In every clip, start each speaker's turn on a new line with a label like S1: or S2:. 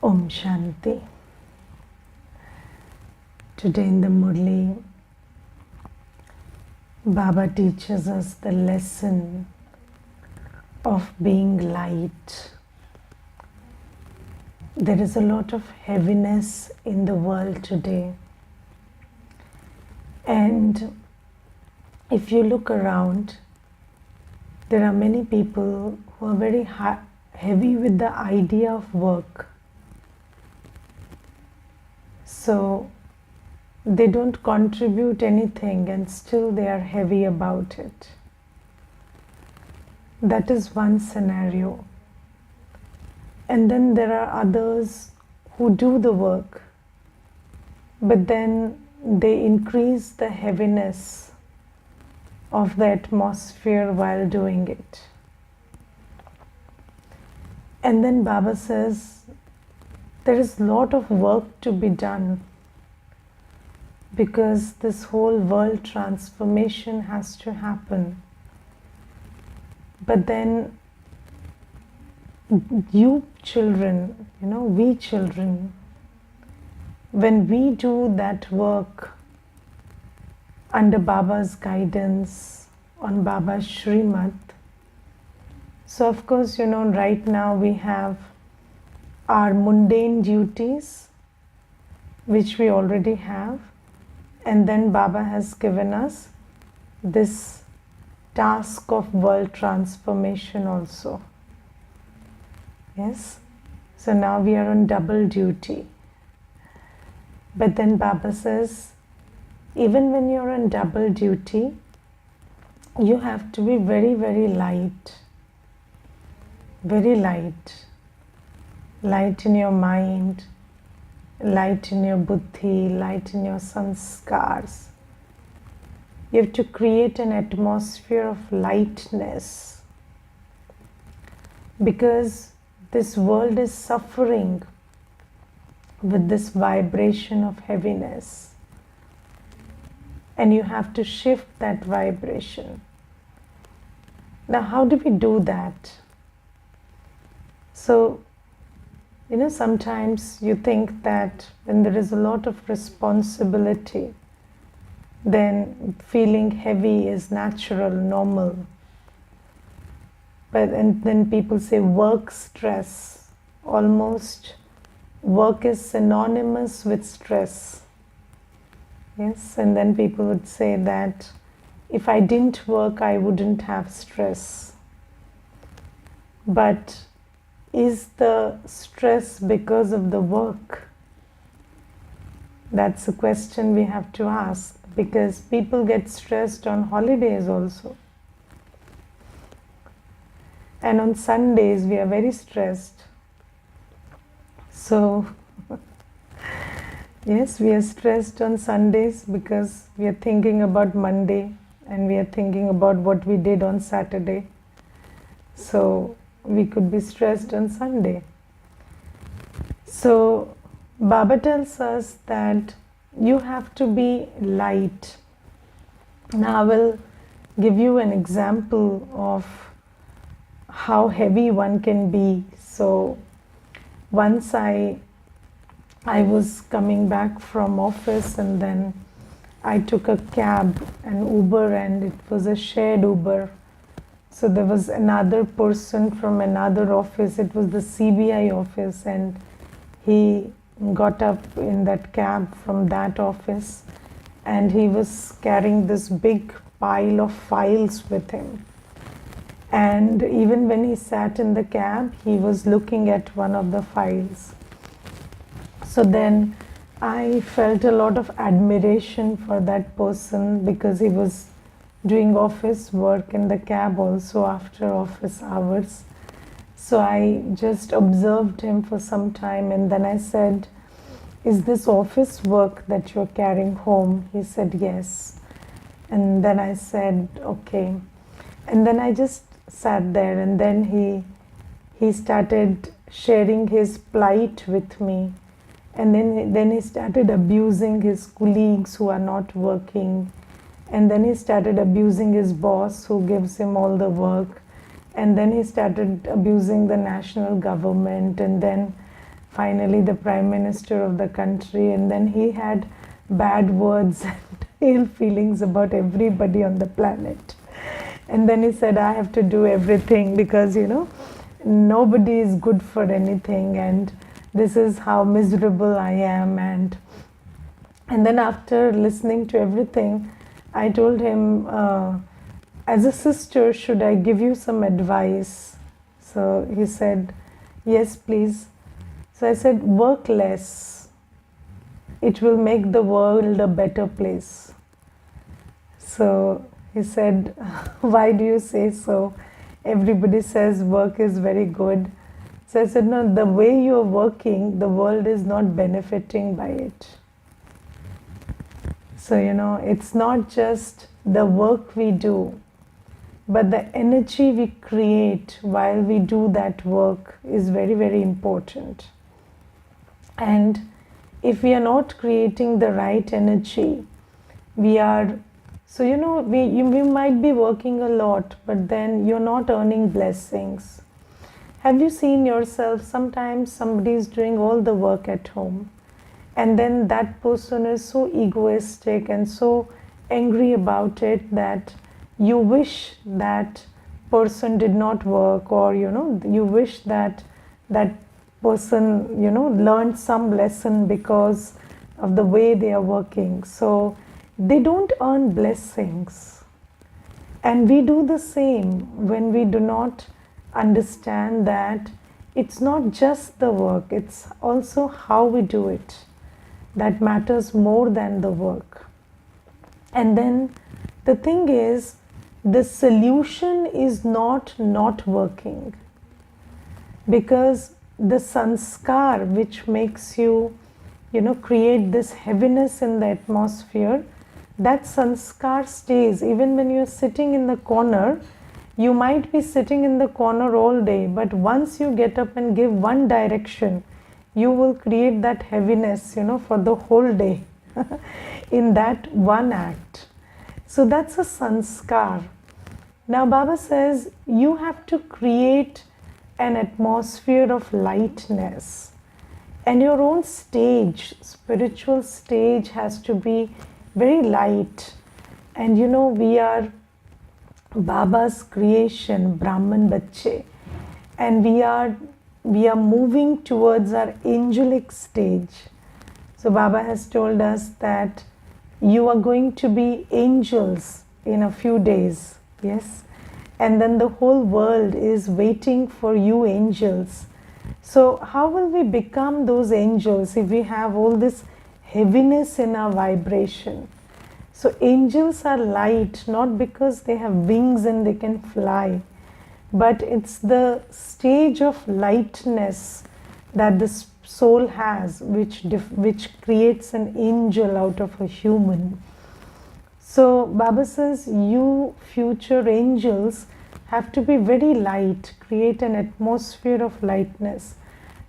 S1: Om Shanti. Today in the Murli, Baba teaches us the lesson of being light. There is a lot of heaviness in the world today. And if you look around, there are many people who are very heavy with the idea of work. So they don't contribute anything and still they are heavy about it. That is one scenario. And then there are others who do the work, but then they increase the heaviness of the atmosphere while doing it. And then Baba says, there is a lot of work to be done because this whole world transformation has to happen. But then you children, we children, when we do that work under Baba's guidance, on Baba's Srimad, so of course, right now we have our mundane duties, which we already have, and then Baba has given us this task of world transformation also. Yes, so now we are on double duty. But then Baba says, even when you're on double duty, you have to be very, very light. Very light. Light in your mind, light in your buddhi, light in your sanskars. You have to create an atmosphere of lightness, because this world is suffering with this vibration of heaviness, and you have to shift that vibration. Now, how do we do that? So, sometimes you think that when there is a lot of responsibility, then feeling heavy is natural, normal. And then people say work stress. Almost work is synonymous with stress. Yes, and then people would say that if I didn't work, I wouldn't have stress. But is the stress because of the work? That's a question we have to ask, because people get stressed on holidays also. And on Sundays we are very stressed. So, yes, we are stressed on Sundays because we are thinking about Monday and we are thinking about what we did on Saturday. So, we could be stressed on Sunday. So, Baba tells us that you have to be light. Now, I will give you an example of how heavy one can be. So, once I was coming back from office, and then I took a cab, an Uber, and it was a shared Uber. So there was another person from another office, it was the CBI office, and he got up in that cab from that office, and he was carrying this big pile of files with him. And even when he sat in the cab, he was looking at one of the files. So then I felt a lot of admiration for that person, because he was doing office work in the cab also after office hours. So I just observed him for some time, and then I said, is this office work that you're carrying home? He said, yes. And then I said, okay. And then I just sat there, and then he started sharing his plight with me. And then he started abusing his colleagues who are not working. And then he started abusing his boss who gives him all the work. And then he started abusing the national government. And then finally the prime minister of the country, and then he had bad words and ill feelings about everybody on the planet. And then he said, I have to do everything because, nobody is good for anything, and this is how miserable I am. And then after listening to everything, I told him, as a sister, should I give you some advice? So he said, yes, please. So I said, work less. It will make the world a better place. So he said, why do you say so? Everybody says work is very good. So I said, no, the way you're working, the world is not benefiting by it. So, it's not just the work we do, but the energy we create while we do that work is very, very important. And if we are not creating the right energy, we might be working a lot, but then you're not earning blessings. Have you seen yourself, sometimes somebody is doing all the work at home, and then that person is so egoistic and so angry about it that you wish that person did not work, or you wish that that person learned some lesson because of the way they are working. So they don't earn blessings. And we do the same when we do not understand that it's not just the work, it's also how we do it that matters more than the work. And then the thing is, the solution is not working, because the sanskar which makes you create this heaviness in the atmosphere, that sanskar stays. Even when you're sitting in the corner, you might be sitting in the corner all day, but once you get up and give one direction, you will create that heaviness for the whole day in that one act. So that's a sanskar. Now Baba says you have to create an atmosphere of lightness, and your own stage, spiritual stage, has to be very light. And we are Baba's creation, Brahman Bacche, and we are moving towards our angelic stage. So Baba has told us that you are going to be angels in a few days. Yes, and then the whole world is waiting for you angels. So how will we become those angels if we have all this heaviness in our vibration? So angels are light, not because they have wings and they can fly, but it's the stage of lightness that the soul has, which creates an angel out of a human. So Baba says you future angels have to be very light, create an atmosphere of lightness.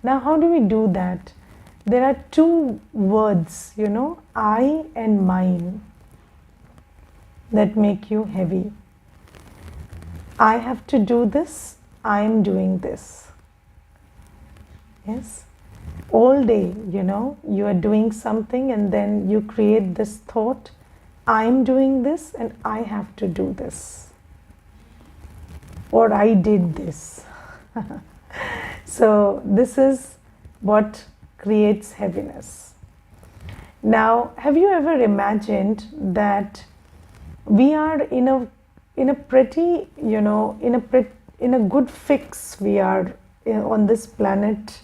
S1: Now how do we do that? There are two words, I and mine, that make you heavy. I have to do this, I am doing this. Yes, all day, you are doing something, and then you create this thought, I'm doing this and I have to do this, or I did this. So this is what creates heaviness. Now, have you ever imagined that we are in a pretty, in a good fix? We are on this planet,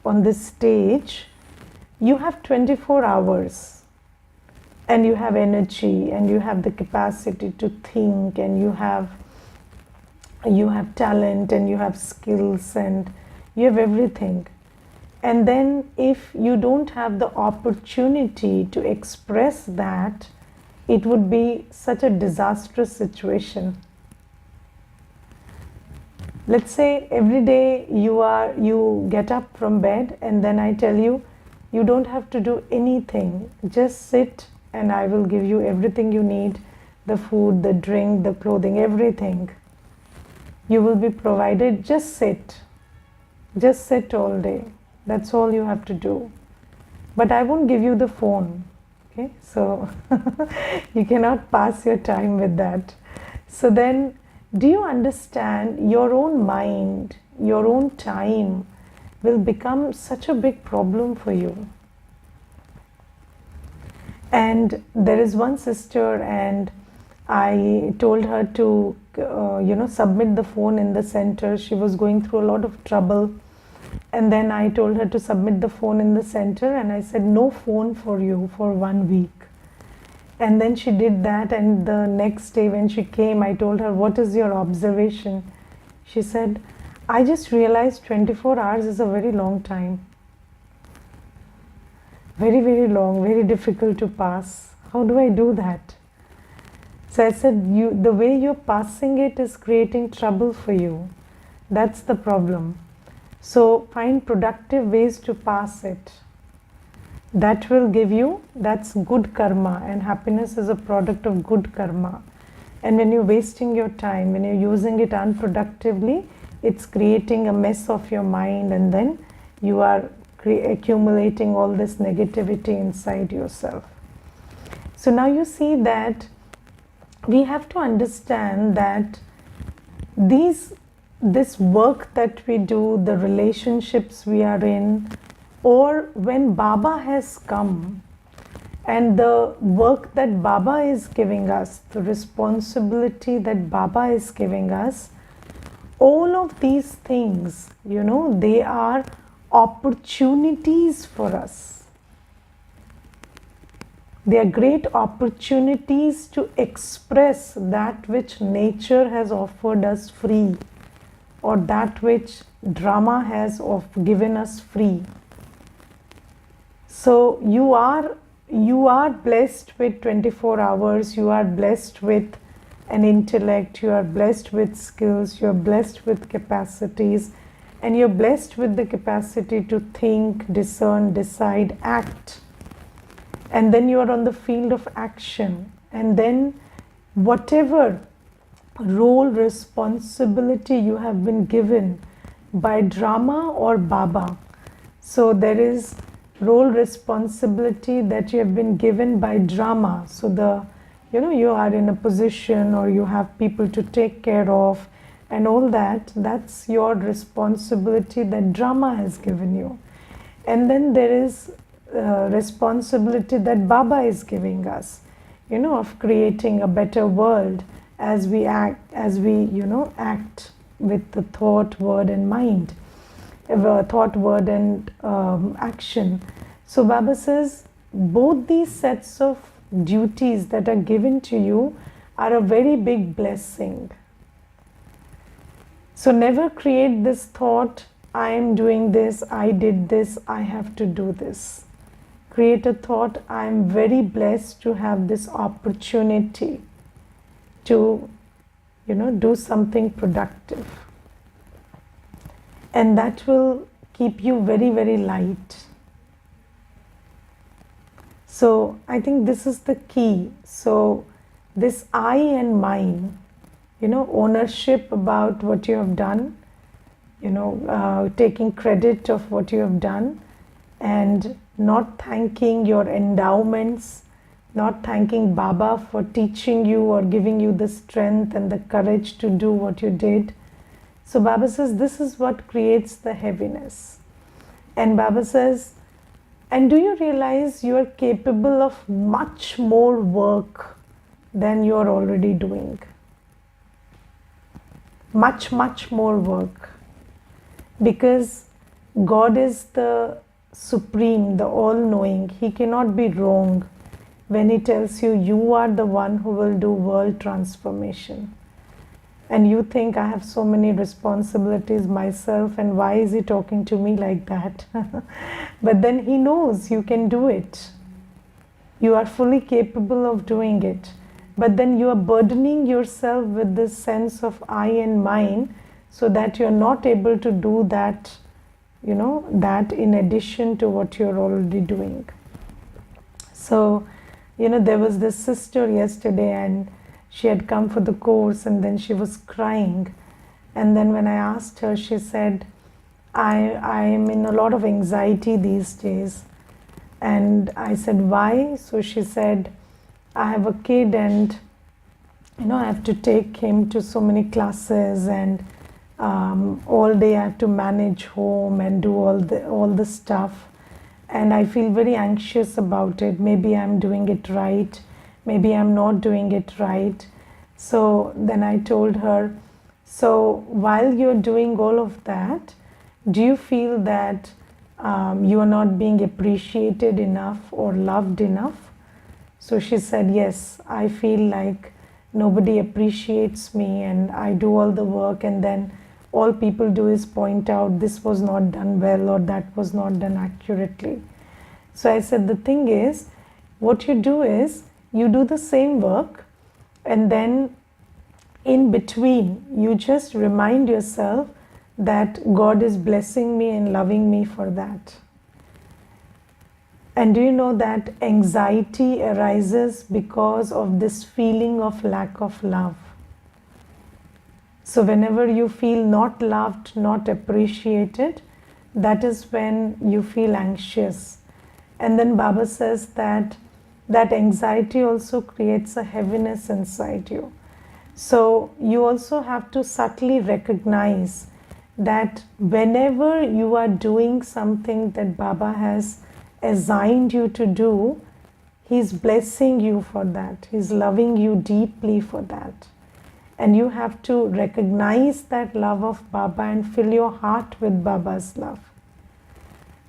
S1: on this stage. You have 24 hours. And you have energy, and you have the capacity to think, and you have talent, and you have skills, and you have everything. And then if you don't have the opportunity to express that, it would be such a disastrous situation. Let's say every day you get up from bed, and then I tell you, you don't have to do anything, just sit, and I will give you everything you need, the food, the drink, the clothing, everything. You will be provided. Just sit all day. That's all you have to do. But I won't give you the phone. Okay, so you cannot pass your time with that. So then, do you understand your own mind, your own time will become such a big problem for you? And there is one sister, and I told her to, submit the phone in the center. She was going through a lot of trouble. And then I told her to submit the phone in the center, and I said, no phone for you for 1 week. And then she did that, and the next day when she came, I told her, what is your observation? She said, I just realized 24 hours is a very long time. Very, very long, very difficult to pass. How do I do that? So I said, the way you're passing it is creating trouble for you. That's the problem. So find productive ways to pass it. That will give you, that's good karma, and happiness is a product of good karma. And when you're wasting your time, when you're using it unproductively, it's creating a mess of your mind, and then you are accumulating all this negativity inside yourself. So now you see that we have to understand that this work that we do, the relationships we are in, or when Baba has come, and the work that Baba is giving us, the responsibility that Baba is giving us, all of these things, they are opportunities for us. They are great opportunities to express that which nature has offered us free, or that which drama has given us free. So you are blessed with 24 hours, you are blessed with an intellect, you are blessed with skills, you are blessed with capacities, and you're blessed with the capacity to think, discern, decide, act. And then you are on the field of action, and then whatever role, responsibility you have been given by drama or Baba. So there is role, responsibility that you have been given by drama. So you are in a position, or you have people to take care of, and all that. That's your responsibility that drama has given you. And then there is responsibility that Baba is giving us, of creating a better world as we act, act with the thought, word, and mind, thought, word, and action. So Baba says both these sets of duties that are given to you are a very big blessing. So never create this thought, I am doing this, I did this, I have to do this. Create a thought, I am very blessed to have this opportunity to, do something productive. And that will keep you very, very light. So I think this is the key. So this I and mine, ownership about what you have done, taking credit of what you have done, and not thanking your endowments, not thanking Baba for teaching you or giving you the strength and the courage to do what you did. So Baba says this is what creates the heaviness. And Baba says, and do you realize you are capable of much more work than you are already doing? Much, much more work. Because God is the supreme, the all-knowing. He cannot be wrong when He tells you, you are the one who will do world transformation. And you think, I have so many responsibilities myself, and why is He talking to me like that? But then He knows you can do it. You are fully capable of doing it. But then you are burdening yourself with this sense of I and mine, so that you are not able to do that, that in addition to what you are already doing. So, there was this sister yesterday, and she had come for the course, and then she was crying. And then when I asked her, she said, I'm in a lot of anxiety these days. And I said, why? So she said, I have a kid and I have to take him to so many classes, and all day I have to manage home and do all the stuff, and I feel very anxious about it. Maybe I'm doing it right, maybe I'm not doing it right. So then I told her, so while you're doing all of that, do you feel that you are not being appreciated enough or loved enough? So she said, yes, I feel like nobody appreciates me and I do all the work, and then all people do is point out this was not done well or that was not done accurately. So I said, the thing is, what you do is you do the same work, and then in between you just remind yourself that God is blessing me and loving me for that. And do you know that anxiety arises because of this feeling of lack of love? So whenever you feel not loved, not appreciated, that is when you feel anxious. And then Baba says that anxiety also creates a heaviness inside you. So you also have to subtly recognize that whenever you are doing something that Baba has assigned you to do, He's blessing you for that. He's loving you deeply for that. And you have to recognize that love of Baba and fill your heart with Baba's love.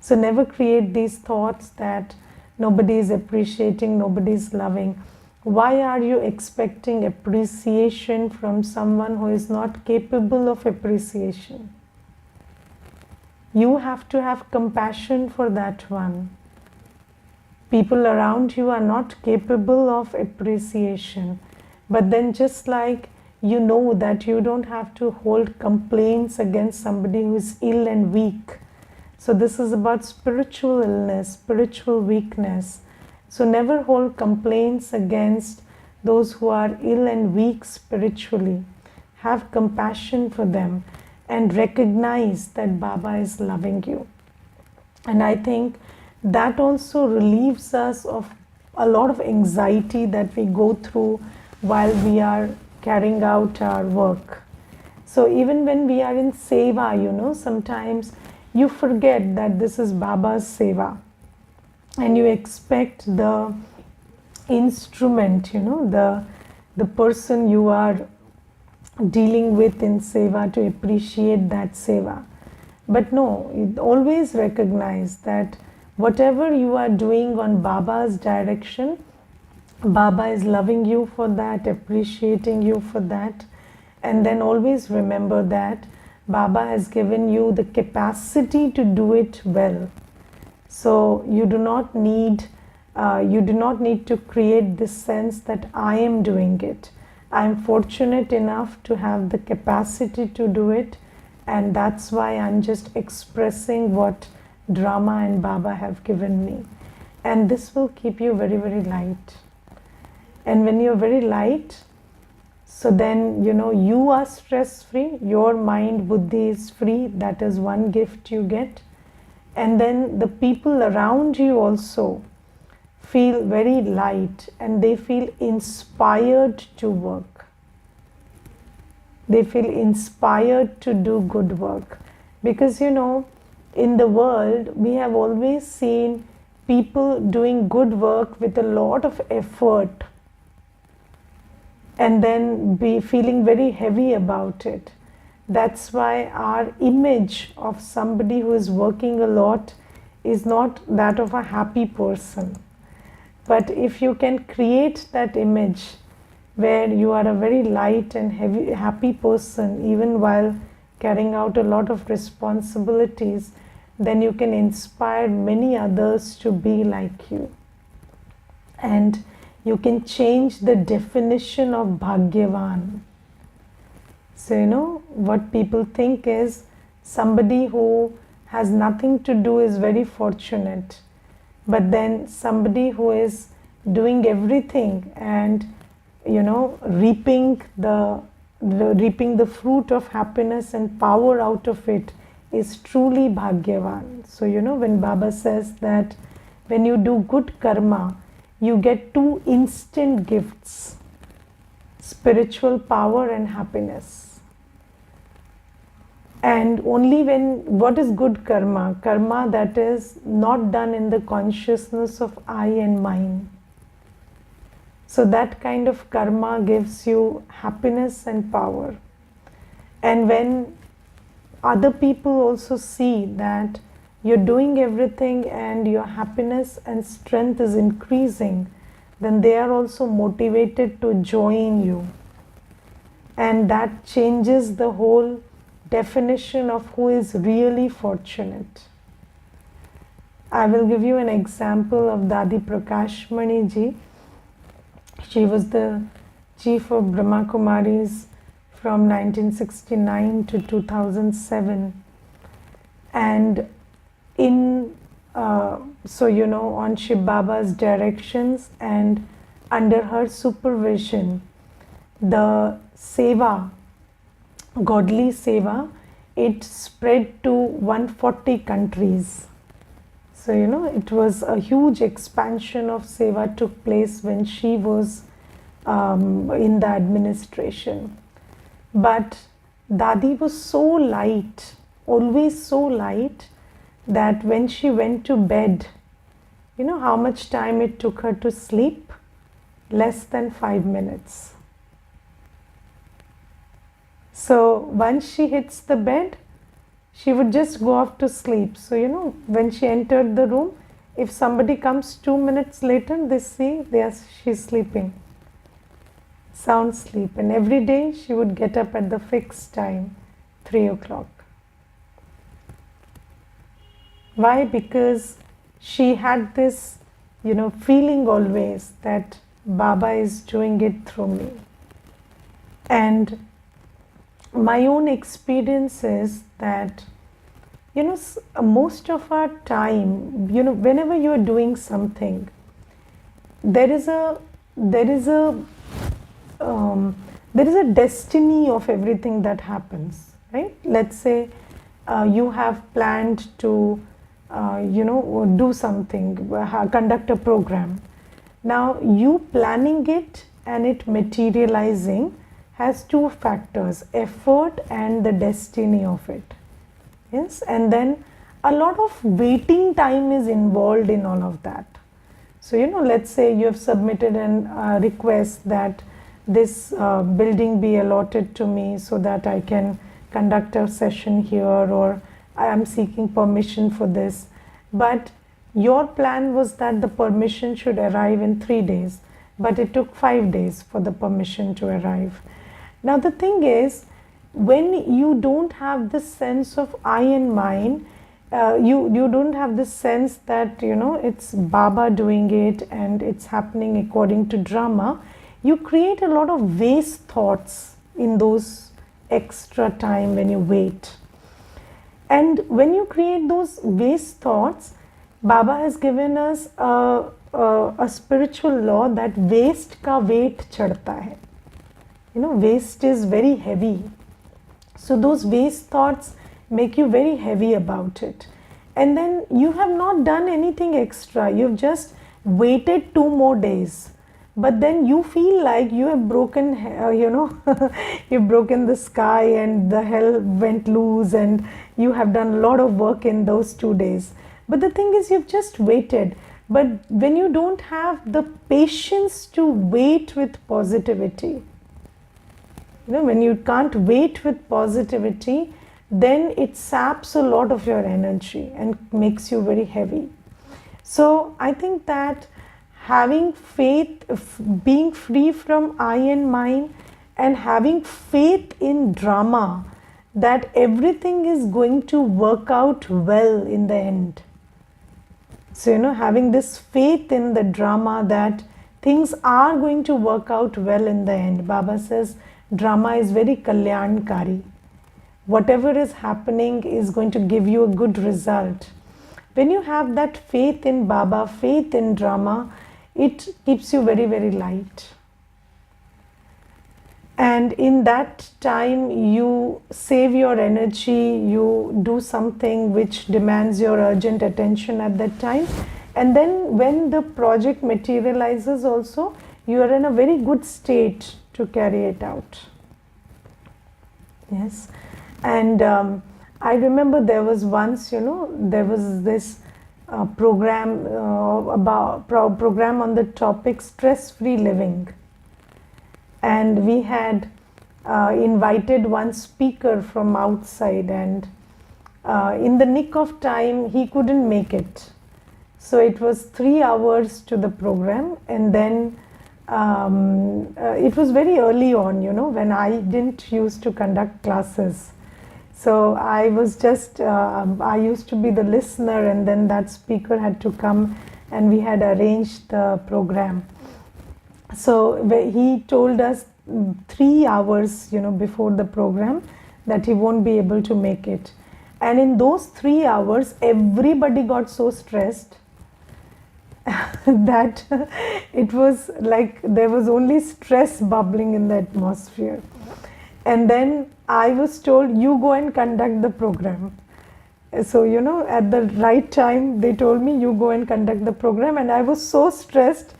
S1: So never create these thoughts that nobody is appreciating, nobody is loving. Why are you expecting appreciation from someone who is not capable of appreciation? You have to have compassion for that one. People around you are not capable of appreciation. But then just like you know that you don't have to hold complaints against somebody who is ill and weak. So this is about spiritual illness, spiritual weakness. So never hold complaints against those who are ill and weak spiritually. Have compassion for them and recognize that Baba is loving you. And I think that also relieves us of a lot of anxiety that we go through while we are carrying out our work. So even when we are in seva, sometimes you forget that this is Baba's seva, and you expect the instrument, the person you are dealing with in seva to appreciate that seva. But no, always recognize that whatever you are doing on Baba's direction, Baba is loving you for that, appreciating you for that. And then always remember that Baba has given you the capacity to do it well. So you do not need to create this sense that I am doing it. I am fortunate enough to have the capacity to do it, and that's why I'm just expressing what drama and Baba have given me. And this will keep you very, very light. And when you're very light, so then you are stress free, your mind, buddhi is free. That is one gift you get. And then the people around you also feel very light and they feel inspired to work. They feel inspired to do good work. Because in the world, we have always seen people doing good work with a lot of effort and then be feeling very heavy about it. That's why our image of somebody who is working a lot is not that of a happy person. But if you can create that image where you are a very light and happy person, even while carrying out a lot of responsibilities, then you can inspire many others to be like you. And you can change the definition of Bhagyavan. So, what people think is somebody who has nothing to do is very fortunate. But then somebody who is doing everything and, reaping the fruit of happiness and power out of it is truly Bhagyavan. So, when Baba says that when you do good karma, you get two instant gifts: spiritual power and happiness. And only what is good karma? Karma that is not done in the consciousness of I and mine. So that kind of karma gives you happiness and power. And when other people also see that you're doing everything and your happiness and strength is increasing, then they are also motivated to join you. And that changes the whole definition of who is really fortunate. I will give you an example of Dadi Prakashmani ji. She was the chief of Brahma Kumaris from 1969 to 2007. And on Shiv Baba's directions and under her supervision, the seva, godly seva, it spread to 140 countries. So, it was a huge expansion of seva took place when she was in the administration. But Dadi was so light, always so light, that when she went to bed, how much time it took her to sleep? Less than 5 minutes. So once she hits the bed, she would just go off to sleep. So, when she entered the room, if somebody comes 2 minutes later, they see she's sleeping. Sound sleep. And every day she would get up at the fixed time, 3 o'clock. Why? Because she had this, feeling always that Baba is doing it through me. And my own experience is that, most of our time, whenever you are doing something, there is a destiny of everything that happens, right? Let's say you have planned to, do something, conduct a program. Now, you planning it and it materializing has two factors: effort and the destiny of it. Yes, and then a lot of waiting time is involved in all of that. So, let's say you have submitted a request that this building be allotted to me so that I can conduct a session here, or I am seeking permission for this. But your plan was that the permission should arrive in 3 days, but it took 5 days for the permission to arrive. Now the thing is, when you don't have this sense of I and mine, you don't have this sense that it's Baba doing it and it's happening according to drama, you create a lot of waste thoughts in those extra time when you wait. And when you create those waste thoughts, Baba has given us a spiritual law that waste ka weight chadta hai. Waste is very heavy. So those waste thoughts make you very heavy about it. And then you have not done anything extra. You've just waited 2 more days. But then you feel like you have broken, you've broken the sky and the hell went loose and you have done a lot of work in those 2 days. But the thing is, you've just waited. But when you don't have the patience to wait with positivity, when you can't wait with positivity, then it saps a lot of your energy and makes you very heavy. So I think that having faith, being free from I and mine, and having faith in drama, that everything is going to work out well in the end. So, having this faith in the drama that things are going to work out well in the end. Baba says drama is very kalyankari. Whatever is happening is going to give you a good result. When you have that faith in Baba, faith in drama, it keeps you very, very light. And in that time, you save your energy, you do something which demands your urgent attention at that time. And then when the project materializes also, you are in a very good state to carry it out. Yes. And I remember there was once, there was this program program on the topic stress-free living. And we had invited one speaker from outside, and in the nick of time he couldn't make it, so it was 3 hours to the program. And then it was very early on, when I didn't used to conduct classes, so I was just I used to be the listener, and then that speaker had to come, and we had arranged the program. So he told us 3 hours, before the program, that he won't be able to make it. And in those 3 hours, everybody got so stressed that it was like there was only stress bubbling in the atmosphere. And then I was told, you go and conduct the program. So, at the right time, they told me, you go and conduct the program. And I was so stressed.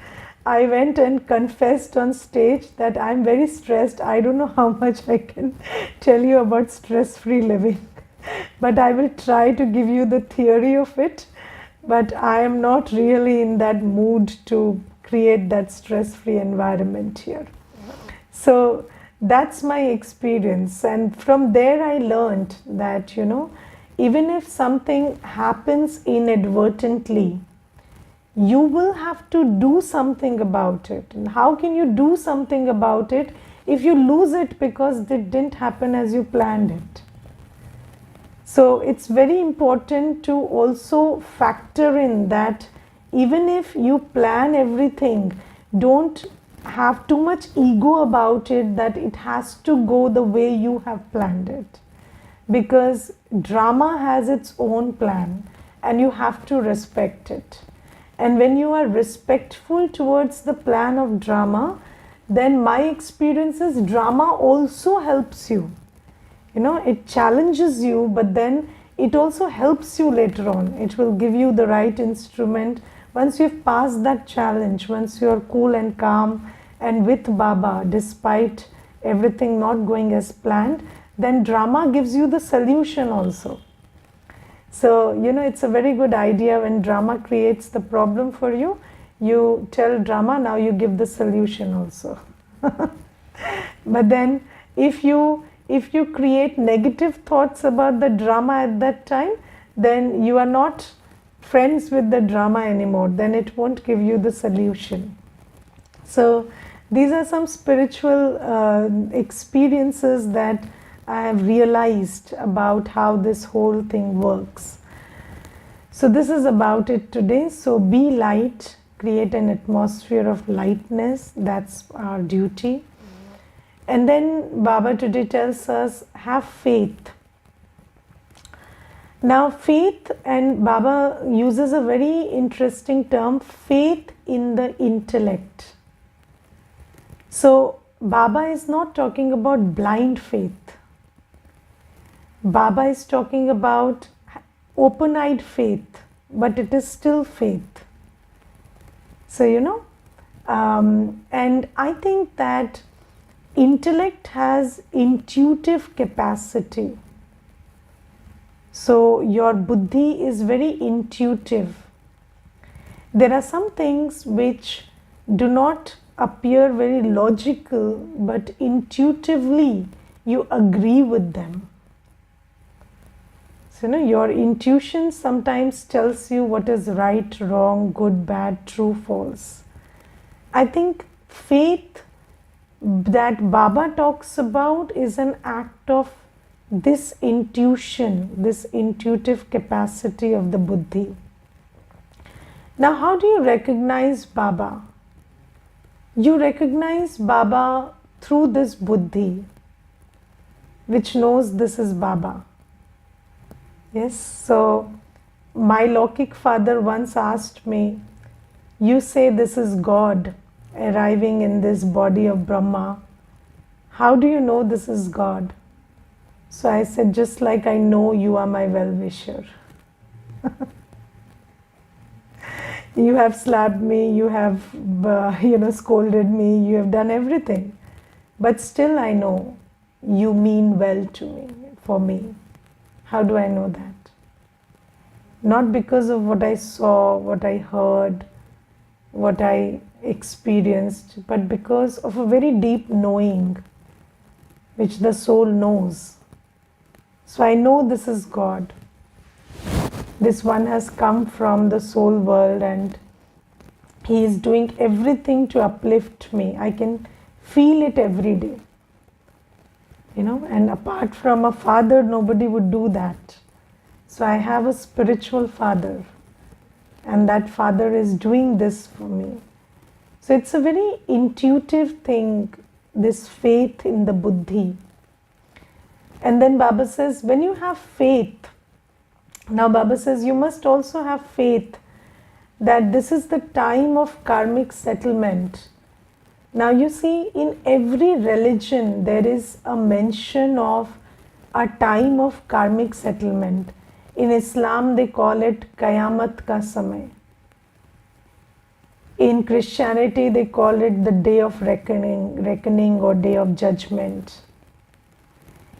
S1: I went and confessed on stage that I'm very stressed. I don't know how much I can tell you about stress-free living, but I will try to give you the theory of it. But I am not really in that mood to create that stress-free environment here. So that's my experience. And from there I learned that, even if something happens inadvertently, you will have to do something about it. And how can you do something about it if you lose it because it didn't happen as you planned it? So it's very important to also factor in that even if you plan everything, don't have too much ego about it that it has to go the way you have planned it. Because drama has its own plan and you have to respect it. And when you are respectful towards the plan of drama, then my experience is drama also helps you. It challenges you, but then it also helps you later on. It will give you the right instrument. Once you've passed that challenge, once you're cool and calm and with Baba, despite everything not going as planned, then drama gives you the solution also. So, it's a very good idea when drama creates the problem for you. You tell drama, now you give the solution also. But then if you create negative thoughts about the drama at that time, then you are not friends with the drama anymore. Then it won't give you the solution. So these are some spiritual experiences that I have realized about how this whole thing works. So this is about it today. So be light, create an atmosphere of lightness. That's our duty. And then Baba today tells us, have faith. Now faith, and Baba uses a very interesting term, faith in the intellect. So Baba is not talking about blind faith. Baba is talking about open-eyed faith, but it is still faith. So, and I think that intellect has intuitive capacity. So your buddhi is very intuitive. There are some things which do not appear very logical, but intuitively you agree with them. So, your intuition sometimes tells you what is right, wrong, good, bad, true, false. I think faith that Baba talks about is an act of this intuition, this intuitive capacity of the buddhi. Now, how do you recognize Baba? You recognize Baba through this buddhi, which knows this is Baba. Yes, so my Lokik father once asked me, you say this is God arriving in this body of Brahma. how do you know this is God? So I said, just like I know you are my well-wisher. You have slapped me, you have scolded me, you have done everything. But still I know you mean well to me, for me. How do I know that? Not because of what I saw, what I heard, what I experienced, but because of a very deep knowing which the soul knows. So I know this is God. This one has come from the soul world and he is doing everything to uplift me. I can feel it every day. And apart from a father, nobody would do that. So I have a spiritual father, and that father is doing this for me. So it's a very intuitive thing, this faith in the buddhi. And then Baba says, when you have faith, now Baba says you must also have faith that this is the time of karmic settlement. Now you see, in every religion there is a mention of a time of karmic settlement. In Islam they call it Qayamat ka samay. In Christianity they call it the day of reckoning or day of judgment.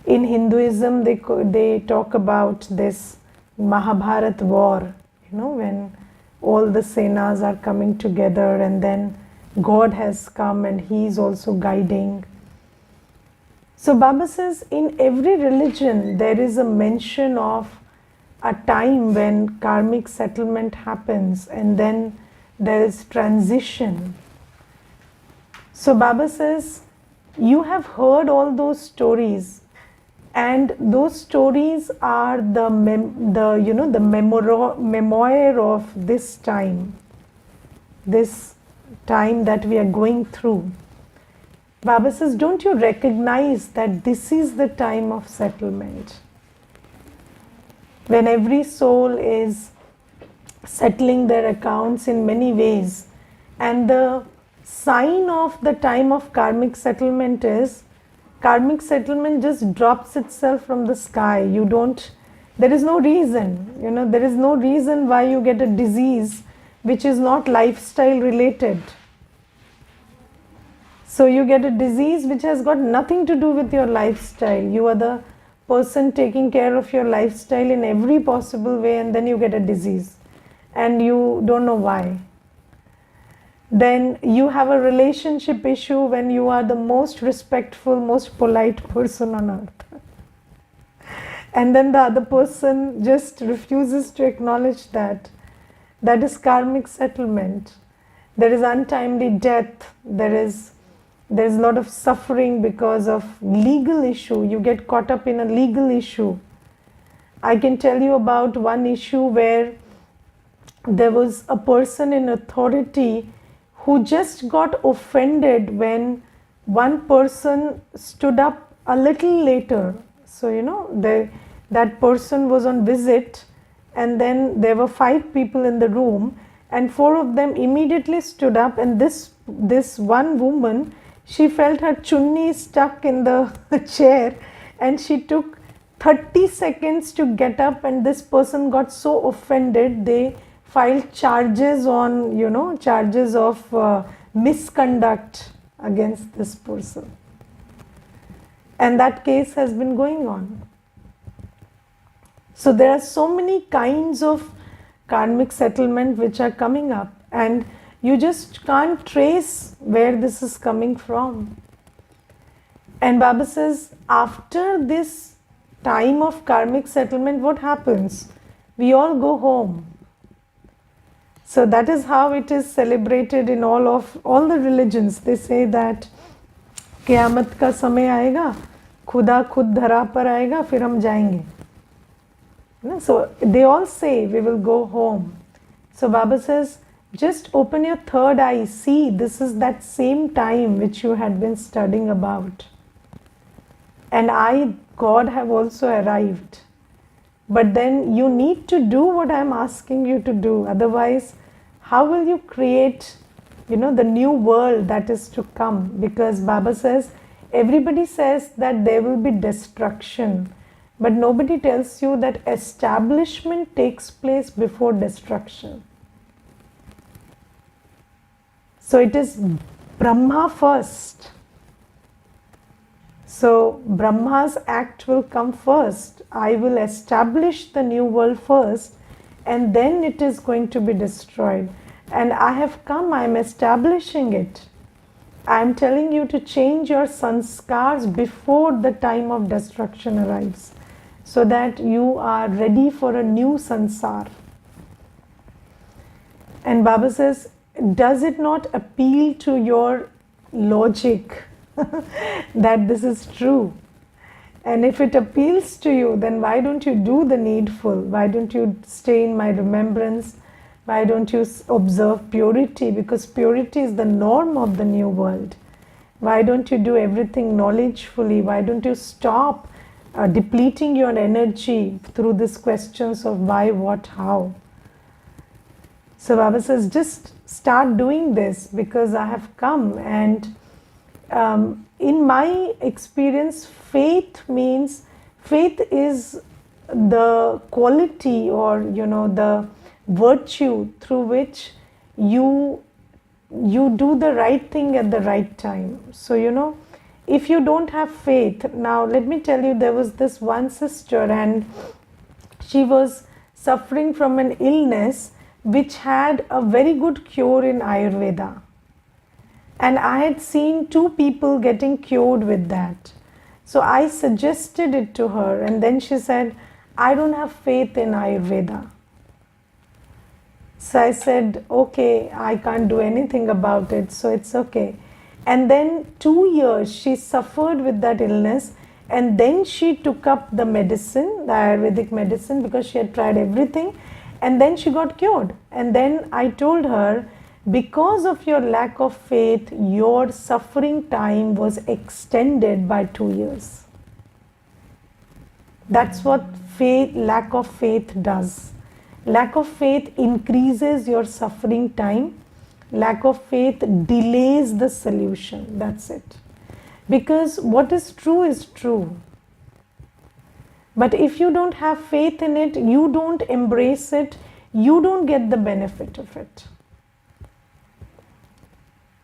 S1: In Hinduism they talk about this Mahabharat war, when all the senas are coming together and then God has come and he is also guiding. So Baba says in every religion there is a mention of a time when karmic settlement happens and then there is transition. So Baba says you have heard all those stories, and those stories are the memoir of this time that we are going through. Baba says, don't you recognize that this is the time of settlement? When every soul is settling their accounts in many ways, and the sign of the time of karmic settlement is karmic settlement just drops itself from the sky. There is no reason, there is no reason why you get a disease which is not lifestyle related. So you get a disease which has got nothing to do with your lifestyle. You are the person taking care of your lifestyle in every possible way, and then you get a disease and you don't know why. Then you have a relationship issue when you are the most respectful, most polite person on earth. And then the other person just refuses to acknowledge that. That is karmic settlement. There is untimely death. There is a lot of suffering because of legal issue. You get caught up in a legal issue. I can tell you about one issue where there was a person in authority who just got offended when one person stood up a little later. So, that person was on visit, and then there were 5 people in the room, and 4 of them immediately stood up, and this one woman, she felt her chunni stuck in the chair, and she took 30 seconds to get up, and this person got so offended, they filed charges on, charges of misconduct against this person. And that case has been going on. So there are so many kinds of karmic settlement which are coming up, and you just can't trace where this is coming from. And Baba says, after this time of karmic settlement, what happens? We all go home. So that is how it is celebrated in all the religions. They say that क़यामत का समय आएगा, खुदा खुद धरा पर आएगा, फिर हम जाएंगे. So they all say we will go home. So Baba says, just open your third eye, see, this is that same time which you had been studying about. And I, God, have also arrived. But then you need to do what I am asking you to do. Otherwise, how will you create, the new world that is to come? Because Baba says, Everybody says that there will be destruction, but nobody tells you that establishment takes place before destruction. So it is Brahma first. So Brahma's act will come first. I will establish the new world first, and then it is going to be destroyed. And I have come, I am establishing it. I am telling you to change your sanskars before the time of destruction arrives, so that you are ready for a new sansar. And Baba says, does it not appeal to your logic that this is true? And if it appeals to you, then why don't you do the needful? Why don't you stay in my remembrance? Why don't you observe purity? Because purity is the norm of the new world. Why don't you do everything knowledgefully? Why don't you stop depleting your energy through these questions of why, what, how? So Baba says, just start doing this, because I have come. And in my experience, faith is the quality, or the virtue through which you do the right thing at the right time. So if you don't have faith, now let me tell you, there was this one sister, and she was suffering from an illness which had a very good cure in Ayurveda. And I had seen 2 people getting cured with that. So I suggested it to her, and then she said, I don't have faith in Ayurveda. So I said, okay, I can't do anything about it, so it's okay. And then 2 years she suffered with that illness, and then she took up the medicine, the Ayurvedic medicine, because she had tried everything, and then she got cured. And then I told her, because of your lack of faith, your suffering time was extended by 2 years. That's what lack of faith does. Lack of faith increases your suffering time. Lack of faith delays the solution. That's it. Because what is true is true. But if you don't have faith in it, you don't embrace it, you don't get the benefit of it.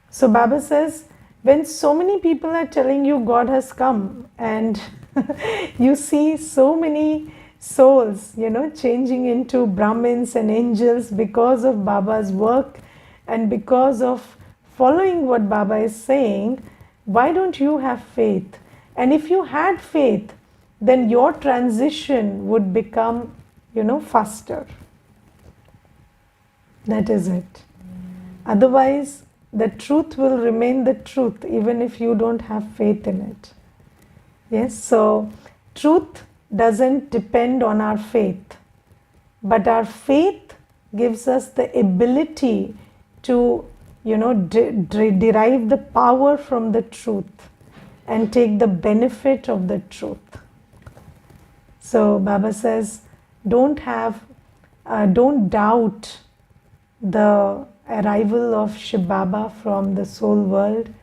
S1: So Baba says, when so many people are telling you God has come, and you see so many souls, changing into Brahmins and angels because of Baba's work and because of following what Baba is saying, why don't you have faith? And if you had faith, then your transition would become, faster. That is it. Otherwise, the truth will remain the truth even if you don't have faith in it. Yes, so truth doesn't depend on our faith, but our faith gives us the ability to, derive the power from the truth and take the benefit of the truth. So Baba says, don't doubt the arrival of Shiv Baba from the soul world.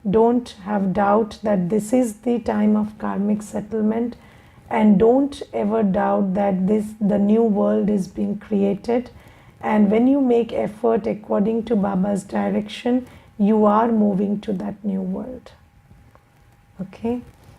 S1: Don't have doubt that this is the time of karmic settlement, and don't ever doubt that the new world is being created. And when you make effort according to Baba's direction, you are moving to that new world. Okay.